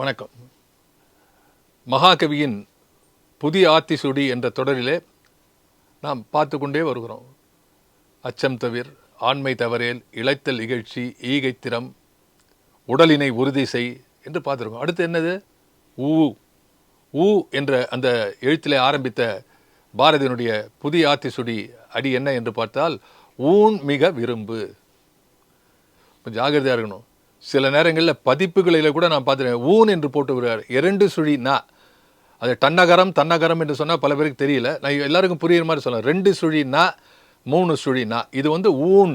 வணக்கம். மகாகவியின் புதிய ஆத்திசூடி என்ற தொடரிலே நாம் பார்த்து கொண்டே வருகிறோம். அச்சம் தவிர், ஆண்மை தவறேல், இளைத்தல் இகழ்ச்சி, ஈகைத்திறம், உடலினை உறுதி செய் என்று பார்த்துருக்கோம். அடுத்து என்னது? ஊ என்ற அந்த எழுத்திலே ஆரம்பித்த பாரதியினுடைய புதிய ஆத்திசூடி அடி என்ன என்று பார்த்தால், ஊன் மிக விரும்பு. ஜாகிரதையாக இருக்கணும். சில நேரங்களில் பதிப்புகளில் கூட நான் பார்த்துருக்கேன், ஊன் என்று போட்டு விடுறார். 2 சுழி நா. அது தன்னகரம் என்று சொன்னால் பல பேருக்கு தெரியல. நான் எல்லாருக்கும் புரியுற மாதிரி சொல்கிறேன். 2 சுழி நா, 3 சுழி நா. இது ஊன்,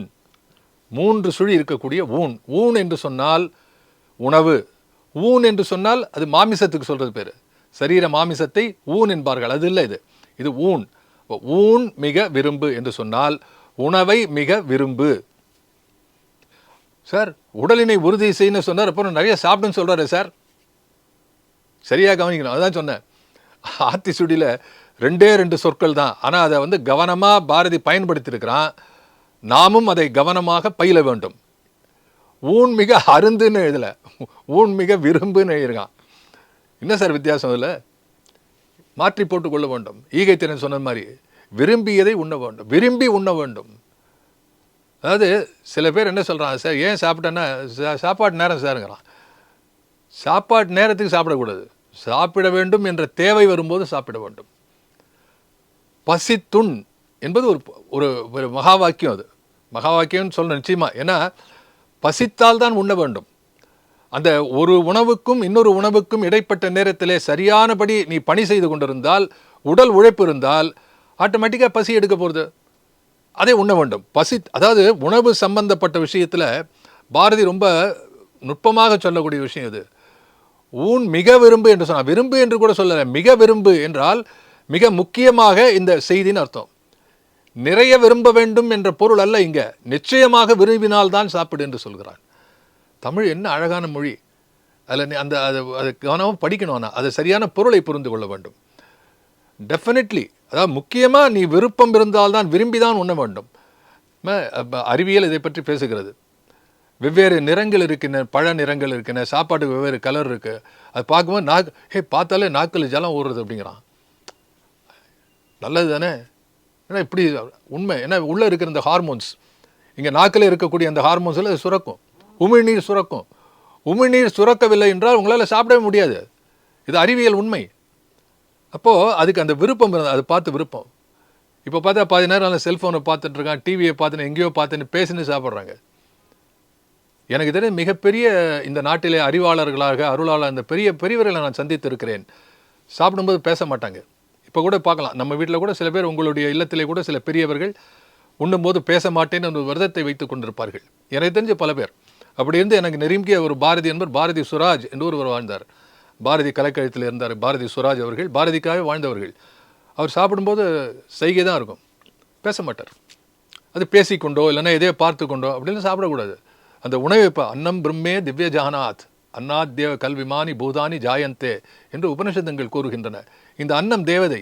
3 சுழி இருக்கக்கூடிய ஊன். ஊன் என்று சொன்னால் உணவு. ஊன் என்று சொன்னால் அது மாமிசத்துக்கு சொல்கிறது பேர். சரீர மாமிசத்தை ஊன் என்பார்கள். அது இல்லை, இது ஊன். ஊன் மிக விரும்பு என்று சொன்னால் உணவை மிக விரும்பு. சார், உடலினை உறுதி செய்யணும்னு சொன்னார். அப்புறம் நிறைய சாப்பிடுன்னு சொல்கிறாரு சார். சரியாக கவனிக்கணும். அதுதான் சொன்னேன். ஆத்திசூடியில் 2 சொற்கள் தான். ஆனால் அதை கவனமாக பாரதி பயன்படுத்தியிருக்கிறான். நாமும் அதை கவனமாக பயில வேண்டும். ஊன் மிக அருந்துன்னு எழுதலை, ஊன் மிக விரும்புன்னு எழுதியிருக்கான். என்ன சார் வித்தியாசம்? அதில் மாற்றி போட்டுக்கொள்ள வேண்டும். ஈகைத்திறன் சொன்ன மாதிரி விரும்பியதை உண்ண வேண்டும், விரும்பி உண்ண வேண்டும். அதாவது சில பேர் என்ன சொல்கிறாங்க, சார் ஏன் சாப்பிட்டேன்னா சாப்பாட்டு நேரம் சாருங்கிறான். சாப்பாட்டு நேரத்துக்கு சாப்பிடக்கூடாது. சாப்பிட வேண்டும் என்ற தேவை வரும்போது சாப்பிட வேண்டும். பசித்துண் என்பது ஒரு மகா வாக்கியம். அது மகா வாக்கியம்னு சொல்கிறேன் நிச்சயமாக. ஏன்னா பசித்தால் தான் உண்ண வேண்டும். அந்த ஒரு உணவுக்கும் இன்னொரு உணவுக்கும் இடைப்பட்ட நேரத்திலே சரியானபடி நீ பணி செய்து கொண்டிருந்தால், உடல் உழைப்பு இருந்தால் ஆட்டோமேட்டிக்காக பசி எடுக்க போகிறது. அதை உண்ண வேண்டும். அதாவது உணவு சம்பந்தப்பட்ட விஷயத்தில் பாரதி ரொம்ப நுட்பமாக சொல்லக்கூடிய விஷயம் இது. ஊன் மிக விரும்பு என்று சொன்னால், விரும்பு என்று கூட சொல்லலை, மிக விரும்பு என்றால் மிக முக்கியமாக இந்த செய்தின்னு அர்த்தம். நிறைய விரும்ப வேண்டும் என்ற பொருள் அல்ல. இங்கே நிச்சயமாக விரும்பினால்தான் சாப்பிடு என்று சொல்கிறான். தமிழ் என்ன அழகான மொழி. அதில் அதை கவனமாக படிக்கணும்னா அதை சரியான பொருளை புரிந்து கொள்ள வேண்டும். டெஃபினெட்லி, அதாவது முக்கியமாக நீ விருப்பம் இருந்தால்தான், விரும்பி தான் உண்ண வேண்டும். அறிவியல் இதை பற்றி பேசுகிறது. வெவ்வேறு நிறங்கள் இருக்கின்றன, பழ நிறங்கள் இருக்கின்றன, சாப்பாட்டுக்கு வெவ்வேறு கலர் இருக்குது. அது பார்க்கும்போது பார்த்தாலே நாக்கில் ஜலம் ஊறுறது அப்படிங்கிறான். நல்லது தானே? ஏன்னா இப்படி உண்மை. ஏன்னா உள்ளே இருக்கிற இந்த ஹார்மோன்ஸ், இங்கே நாக்கில் இருக்கக்கூடிய அந்த ஹார்மோன்ஸில் அது சுரக்கும். உமிழ்நீர் சுரக்கும். உமிழ்நீர் சுரக்கவில்லை என்றால் உங்களால் சாப்பிடவே முடியாது. இது அறிவியல் உண்மை. அப்போது அதுக்கு அந்த விருப்பம் இருந்தது. அது பார்த்து விருப்பம். இப்போ பார்த்தா பாதி நேரம் அந்த செல்ஃபோனை பார்த்துட்டு இருக்கான், டிவியை பார்த்துன்னு எங்கேயோ பார்த்துன்னு பேசின்னு சாப்பிட்றாங்க. எனக்கு தெரியும் மிகப்பெரிய இந்த நாட்டிலே அறிவாளர்களாக, அருளாளர், அந்த பெரியவர்களை நான் சந்தித்து இருக்கிறேன். சாப்பிடும்போது பேச மாட்டாங்க. இப்போ கூட பார்க்கலாம், நம்ம வீட்டில் கூட சில பேர், உங்களுடைய இல்லத்திலே கூட சில பெரியவர்கள் உண்ணும்போது பேச மாட்டேன்னு ஒரு விரதத்தை வைத்து கொண்டிருப்பார்கள். எனக்கு தெரிஞ்ச பல பேர் அப்படி இருந்து எனக்கு நெருங்கிய ஒரு பாரதி என்பவர் பாரதி சுராஜ் என்று ஒருவர் வாழ்ந்தார். பாரதி கலைக்கழகத்தில் இருந்தார். பாரதி சுராஜ் அவர்கள் பாரதிக்காக வாழ்ந்தவர்கள். அவர் சாப்பிடும்போது செய்கை தான் இருக்கும், பேச மாட்டார். அது பேசிக்கொண்டோ இல்லைன்னா எதையோ பார்த்து கொண்டோ அப்படின்னு சாப்பிடக்கூடாது. அந்த உணவை இப்போ அன்னம் பிரம்மே திவ்ய ஜானாத் அன்னாத் தேவ கல்விமானி பூதானி ஜாயந்தே என்று உபனிஷதங்கள் கூறுகின்றன. இந்த அன்னம் தேவதை,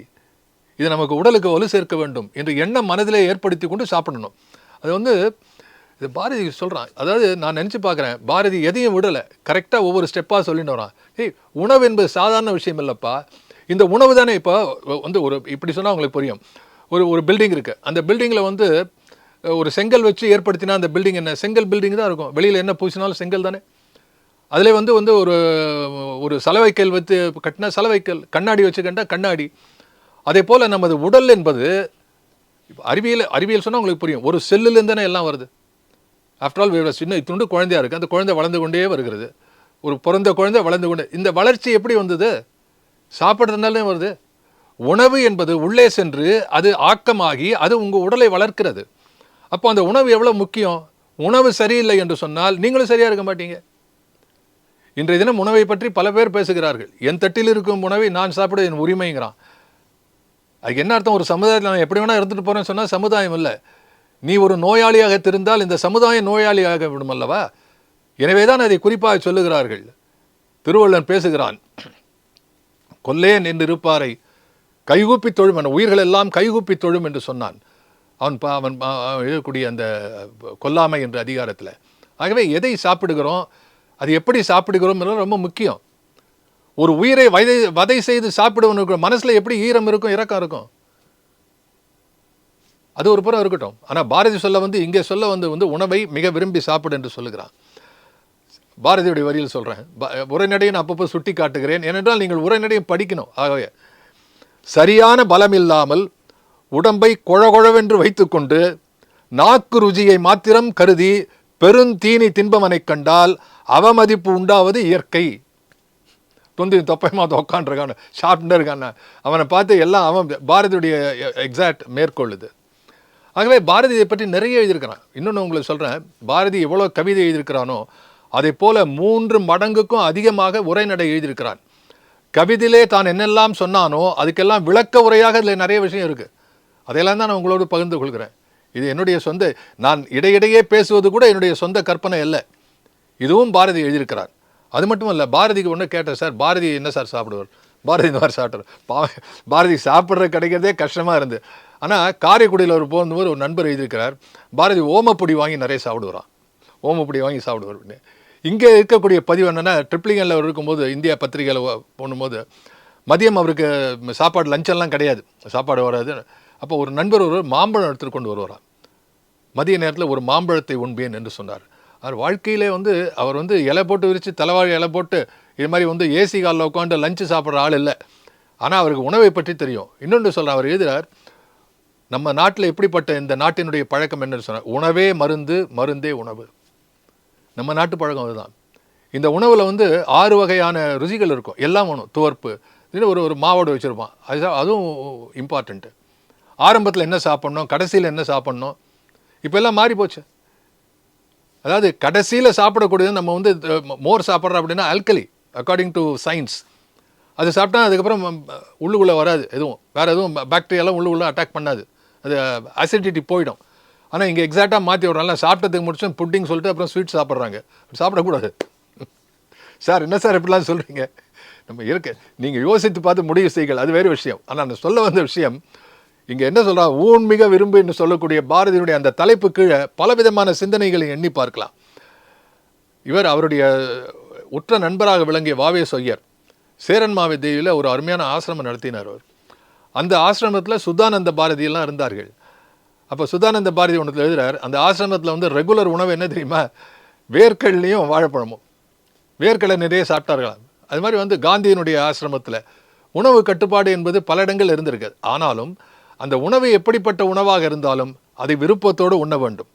இது நமக்கு உடலுக்கு வலு சேர்க்க வேண்டும் என்ற எண்ணம் மனதிலே ஏற்படுத்தி கொண்டு சாப்பிடணும். அது இது பாரதி சொல்கிறான். அதாவது நான் நினச்சி பார்க்குறேன், பாரதி எதையும் விடலை, கரெக்டாக ஒவ்வொரு ஸ்டெப்பாக சொல்லிட்டு வரான். உணவு என்பது சாதாரண விஷயம் இல்லைப்பா. இந்த உணவு தானே. இப்போ ஒரு இப்படி சொன்னால் உங்களுக்கு புரியும். ஒரு பில்டிங் இருக்குது. அந்த பில்டிங்கில் ஒரு செங்கல் வச்சு ஏற்படுத்தினா அந்த பில்டிங் என்ன? செங்கல் பில்டிங் தான் இருக்கும். வெளியில் என்ன பூசினாலும் செங்கல் தானே. அதில் ஒரு சலவைக்கல் வச்சு கட்டினா சலவைக்கல், கண்ணாடி வச்சு கண்டா கண்ணாடி. அதே போல் நமது உடல் என்பது அறிவியல் சொன்னால் உங்களுக்கு புரியும். ஒரு செல்லுலேருந்து தானே எல்லாம் வருது. ஆஃப்டர் ஆல் சின்ன இத்துண்டு குழந்தையாக இருக்குது. அந்த குழந்தை வளர்ந்து கொண்டே வருகிறது. ஒரு பிறந்த குழந்தை வளர்ந்து கொண்டே. இந்த வளர்ச்சி எப்படி வந்தது? சாப்பிட்றதுனாலே வருது. உணவு என்பது உள்ளே சென்று அது ஆக்கமாகி அது உங்கள் உடலை வளர்க்கிறது. அப்போ அந்த உணவு எவ்வளோ முக்கியம். உணவு சரியில்லை என்று சொன்னால் நீங்களும் சரியாக இருக்க மாட்டீங்க. இன்றைய தினம் உணவை பற்றி பல பேர் பேசுகிறார்கள். என் தட்டில் இருக்கும் உணவை நான் சாப்பிட என் உரிமைங்கிறான். அதுக்கு என்ன அர்த்தம்? ஒரு சமுதாயத்தில் நான் எப்படி வேணால் இருந்துட்டு போகிறேன்னு சொன்னால் சமுதாயம் இல்லை. நீ ஒரு நோயாளியாக தெரிந்தால் இந்த சமுதாயம் நோயாளியாக விடும் அல்லவா? எனவே தான் அதை குறிப்பாக சொல்லுகிறார்கள். திருவள்ளுவன் பேசுகிறான், கொல்லேன் என்று இருப்பாரை கைகூப்பி தொழும், உயிர்கள் எல்லாம் கைகூப்பி தொழும் என்று சொன்னான். அவன் எழுதக்கூடிய அந்த கொல்லாமை என்ற அதிகாரத்தில். ஆகவே எதை சாப்பிடுகிறோம், அது எப்படி சாப்பிடுகிறோம் ரொம்ப முக்கியம். ஒரு உயிரை வதை செய்து சாப்பிடுவனுக்கு மனசுல எப்படி ஈரம் இருக்கும், இரக்கம் இருக்கும்? அது ஒரு புறம் இருக்கட்டும். ஆனால் பாரதி சொல்ல இங்கே சொல்ல வந்து உணவை மிக விரும்பி சாப்பிடு என்று சொல்லுகிறான். பாரதியுடைய வரியில் சொல்கிறேன், உரைநடையை நான் அப்பப்போ சுட்டி காட்டுகிறேன். ஏனென்றால் நீங்கள் உரைநடையை படிக்கணும். ஆகவே சரியான பலம் இல்லாமல் உடம்பை கொழகொழவென்று வைத்துக்கொண்டு நாக்கு ருச்சியை மாத்திரம் கருதி பெருந்தீனி தின்பவனை கண்டால் அவமதிப்பு உண்டாவது இயற்கை. தொப்பயமா உட்காண்டிருக்கான, சாப்பிட்டு இருக்கான, அவனை பார்த்து எல்லாம் அவன் பாரதியுடைய எக்ஸாக்ட் மேற்கொள்ளுது. ஆகவே பாரதி இதை பற்றி நிறைய எழுதியிருக்கிறான். இன்னொன்று உங்களுக்கு சொல்கிறேன், பாரதி எவ்வளோ கவிதை எழுதியிருக்கிறானோ அதை போல 3 மடங்குக்கும் அதிகமாக உரைநடை எழுதியிருக்கிறான். கவிதையிலே தான் என்னெல்லாம் சொன்னானோ அதுக்கெல்லாம் விளக்க உரையாக இதில் நிறைய விஷயம் இருக்குது. அதையெல்லாம் தான் நான் உங்களோடு பகிர்ந்து கொள்கிறேன். இது என்னுடைய சொந்த, நான் இடையிடையே பேசுவது கூட என்னுடைய சொந்த கற்பனை அல்ல. இதுவும் பாரதி எழுதியிருக்கிறார். அது மட்டும் இல்லை, பாரதிக்கு ஒன்று கேட்டேன், சார் பாரதி என்ன சார் சாப்பிடுவார்? பாரதி இந்த மாதிரி சாப்பிட்றார். பாரதி சாப்பிட்ற கிடைக்கிறதே கஷ்டமாக இருந்து. ஆனால் காரைக்குடியில் ஒரு போகும்போது ஒரு நண்பர் எழுதியிருக்கிறார், பாரதி ஓமப்பொடி வாங்கி நிறைய சாப்பிடுவாரான். ஓமப்பொடி வாங்கி சாப்பிடுவார் அப்படின்னு. இங்கே இருக்கக்கூடிய பதிவு என்னென்னா, ட்ரிப்ளிங்கனில் அவர் இருக்கும்போது இந்தியா பத்திரிகையில் போகும்போது மதியம் அவருக்கு சாப்பாடு லஞ்செல்லாம் கிடையாது, சாப்பாடு வராது. அப்போ ஒரு நண்பர் ஒரு மாம்பழம் எடுத்துகிட்டு கொண்டு வருவாராம். மதிய நேரத்தில் ஒரு மாம்பழத்தை உண்பேன் என்று சொன்னார். அவர் வாழ்க்கையிலே அவர் இலை போட்டு விரித்து தலைவாழி இலை போட்டு இது மாதிரி ஏசி காலில் உட்காந்து லஞ்சு சாப்பிட்ற ஆள் இல்லை. ஆனால் அவருக்கு உணவை பற்றி தெரியும். இன்னொன்று சொல்கிறார், அவர் எழுதுகிறார், நம்ம நாட்டில் எப்படிப்பட்ட இந்த நாட்டினுடைய பழக்கம் என்னன்னு சொன்னார், உணவே மருந்து, மருந்தே உணவு. நம்ம நாட்டு பழக்கம் அதுதான். இந்த உணவில் 6 வகையான ருசிகள் இருக்கும். எல்லாம் ஒன்றும் துவர்ப்பு ஒரு மாவோடு வச்சுருப்பான். அதுவும் இம்பார்ட்டண்ட்டு. ஆரம்பத்தில் என்ன சாப்பிட்ணும், கடைசியில் என்ன சாப்பிட்ணும், இப்போ எல்லாம் மாறி போச்சு. அதாவது கடைசியில் சாப்பிடக்கூடியது நம்ம மோர் சாப்பிட்றோம் அப்படின்னா ஆல்கலி, அக்கார்டிங் டு சயின்ஸ். அது சாப்பிட்டா அதுக்கப்புறம் உள்ளுக்குள்ளே வராது, எதுவும் வேறு எதுவும் பாக்டீரியாலாம் உள்ளுக்குள்ளே அட்டாக் பண்ணாது, அது அசிடிட்டி போயிடும். ஆனால் இங்கே எக்ஸாக்டாக மாற்றி விட்றாங்க. சாப்பிட்டதுக்கு முடிச்சு புட்டிங் சொல்லிட்டு அப்புறம் ஸ்வீட் சாப்பிட்றாங்க. சாப்பிடக்கூடாது. சார் என்ன சார் இப்படிலாம் சொல்கிறீங்க? நம்ம இருக்கு, நீங்கள் யோசித்து பார்த்து முடிவு செய்யுங்கள், அது வேறு விஷயம். ஆனால் நான் சொல்ல வந்த விஷயம் இங்கே என்ன சொல்கிறா, ஊன்மிக விரும்பு என்று சொல்லக்கூடிய பாரதியினுடைய அந்த தலைப்பு கீழே பலவிதமான சிந்தனைகளை எண்ணி பார்க்கலாம். அவருடைய உற்ற நண்பராக விளங்கிய வாவே சொய்யர் சேரன்மாவை தேவியில் ஒரு அருமையான ஆசிரமம் நடத்தினார். அந்த ஆசிரமத்தில் சுதானந்த பாரதியெல்லாம் இருந்தார்கள். அப்போ சுதானந்த பாரதி ஒன்று எழுதுகிறார், அந்த ஆசிரமத்தில் ரெகுலர் உணவு என்ன தெரியுமா, வேர்க்கடலையும் வாழைப்பழமும். வேர்க்கடலை நிறைய சாப்பிட்டார்களாம். அது மாதிரி காந்தியினுடைய ஆசிரமத்தில் உணவு கட்டுப்பாடு என்பது பல இடங்கள் இருந்திருக்கு. ஆனாலும் அந்த உணவு எப்படிப்பட்ட உணவாக இருந்தாலும் அதை விருப்பத்தோடு உண்ண வேண்டும்.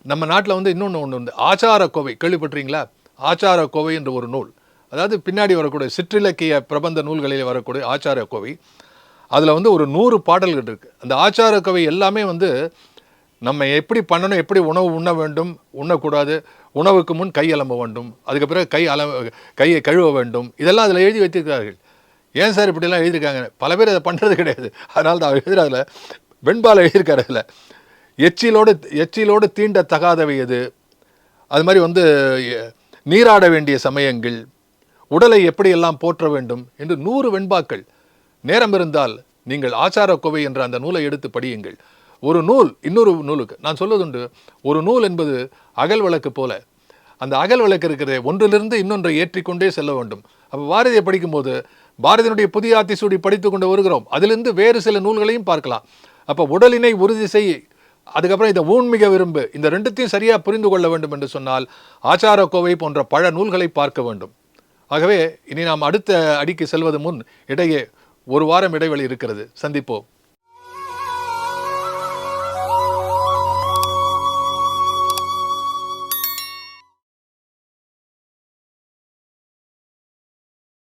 நம்ம நாட்டில் இன்னொன்று ஆச்சார கோவை கேள்விப்பட்டீங்களா? ஆச்சார கோவை என்ற ஒரு நூல், அதாவது பின்னாடி வரக்கூடிய சிற்றிலக்கிய பிரபந்த நூல்களில் வரக்கூடிய ஆச்சார கோவை. அதில் ஒரு 100 பாடல்கள் இருக்குது. அந்த ஆச்சார கோவை எல்லாமே நம்ம எப்படி பண்ணணும், எப்படி உணவு உண்ண வேண்டும், உண்ணக்கூடாது, உணவுக்கு முன் கை அலம்ப வேண்டும், அதுக்கு பிறகு கையை கழுவ வேண்டும், இதெல்லாம் அதில் எழுதி வைத்திருக்கிறார்கள். ஏன் சார் இப்படிலாம் எழுதியிருக்காங்க? பல பேர் அதை பண்ணுறது கிடையாது. அதனால தான் எழுதுறதில் வெண்பால் எழுதியிருக்காரு. அதில் எச்சிலோடு தீண்ட தகாதவை எது, அது மாதிரி நீராட வேண்டிய சமயங்கள், உடலை எப்படியெல்லாம் போற்ற வேண்டும் என்று 100 வெண்பாக்கள். நேரம் இருந்தால் நீங்கள் ஆச்சார கோவை என்ற அந்த நூலை எடுத்து படியுங்கள். ஒரு நூல் இன்னொரு நூலுக்கு, நான் சொல்வதுண்டு, ஒரு நூல் என்பது அகல் விளக்கு போல. அந்த அகல் விளக்கு இருக்கிறதே ஒன்றிலிருந்து இன்னொன்றை ஏற்றிக்கொண்டே செல்ல வேண்டும். அப்போ பாரதியை படிக்கும்போது பாரதியினுடைய புதிய ஆத்திசூடி படித்து கொண்டு வருகிறோம், அதிலிருந்து வேறு சில நூல்களையும் பார்க்கலாம். அப்போ உடலினை உறுதி செய், அதுக்கப்புறம் இந்த ஊன்மிக விரும்பு, இந்த ரெண்டுத்தையும் சரியாக புரிந்து கொள்ள வேண்டும் என்று சொன்னால் ஆச்சார கோவை போன்ற பல நூல்களை பார்க்க வேண்டும். ஆகவே இனி நாம் அடுத்த அடிக்கு செல்வது முன் இடையே 1 வாரம் இடைவெளி இருக்கிறது. சந்திப்போம்.